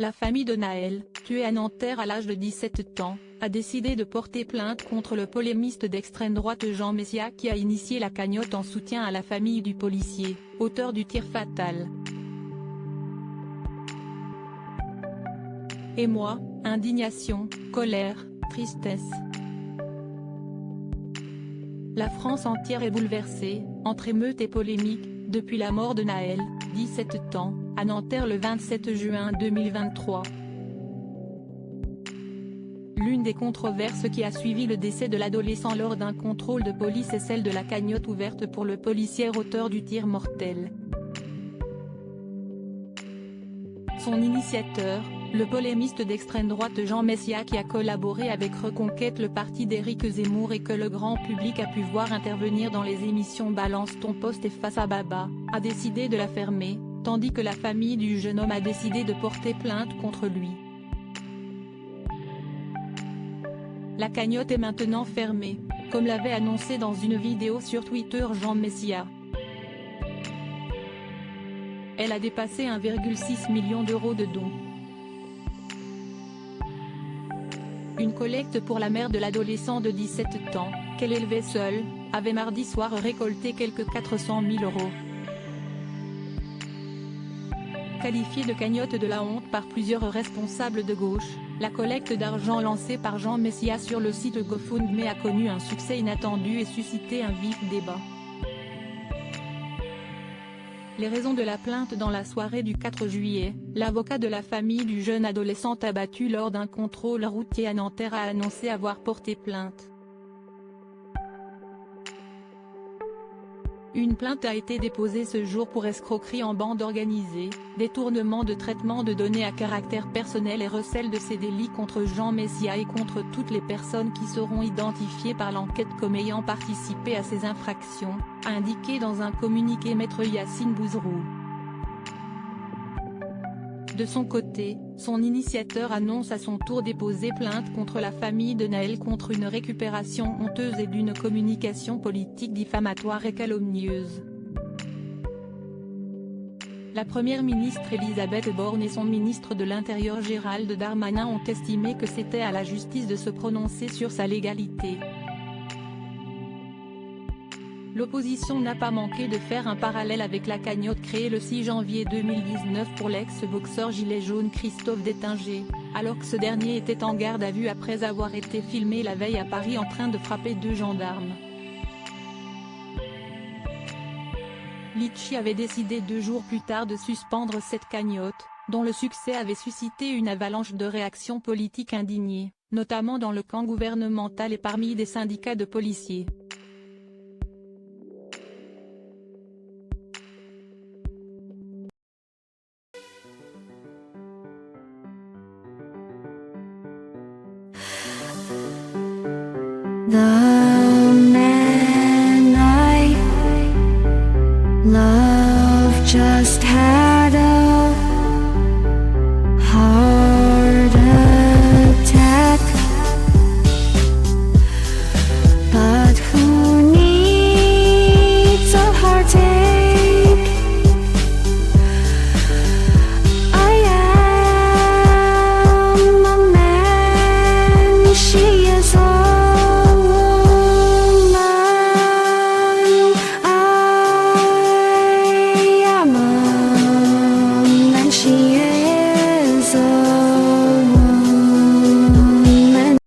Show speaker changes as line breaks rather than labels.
La famille de Naël, tué à Nanterre à l'âge de 17 ans, a décidé de porter plainte contre le polémiste d'extrême droite Jean Messia qui a initié la cagnotte en soutien à la famille du policier, auteur du tir fatal. Émoi, indignation, colère, tristesse. La France entière est bouleversée, entre émeutes et polémiques, depuis la mort de Naël, 17 ans, à Nanterre le 27 juin 2023. L'une des controverses qui a suivi le décès de l'adolescent lors d'un contrôle de police est celle de la cagnotte ouverte pour le policier auteur du tir mortel. Son initiateur, le polémiste d'extrême droite Jean Messia qui a collaboré avec Reconquête, le parti d'Éric Zemmour et que le grand public a pu voir intervenir dans les émissions Balance ton poste et Face à Baba, a décidé de la fermer, tandis que la famille du jeune homme a décidé de porter plainte contre lui. La cagnotte est maintenant fermée, comme l'avait annoncé dans une vidéo sur Twitter Jean Messia. Elle a dépassé 1,6 million d'euros de dons. Une collecte pour la mère de l'adolescent de 17 ans, qu'elle élevait seule, avait mardi soir récolté quelques 400 000 euros. Qualifiée de cagnotte de la honte par plusieurs responsables de gauche, la collecte d'argent lancée par Jean Messia sur le site GoFundMe a connu un succès inattendu et suscité un vif débat. Les raisons de la plainte. Dans la soirée du 4 juillet, l'avocat de la famille du jeune adolescent abattu lors d'un contrôle routier à Nanterre a annoncé avoir porté plainte. Une plainte a été déposée ce jour pour escroquerie en bande organisée, détournement de traitement de données à caractère personnel et recel de ces délits contre Jean Messia et contre toutes les personnes qui seront identifiées par l'enquête comme ayant participé à ces infractions, a indiqué dans un communiqué Maître Yacine Bouzrou. De son côté, son initiateur annonce à son tour déposer plainte contre la famille de Naël contre une récupération honteuse et d'une communication politique diffamatoire et calomnieuse. La première ministre Elisabeth Borne et son ministre de l'Intérieur Gérald Darmanin ont estimé que c'était à la justice de se prononcer sur sa légalité. L'opposition n'a pas manqué de faire un parallèle avec la cagnotte créée le 6 janvier 2019 pour l'ex-boxeur gilet jaune Christophe Détinger, alors que ce dernier était en garde à vue après avoir été filmé la veille à Paris en train de frapper 2 gendarmes. Litchi avait décidé 2 jours plus tard de suspendre cette cagnotte, dont le succès avait suscité une avalanche de réactions politiques indignées, notamment dans le camp gouvernemental et parmi des syndicats de policiers.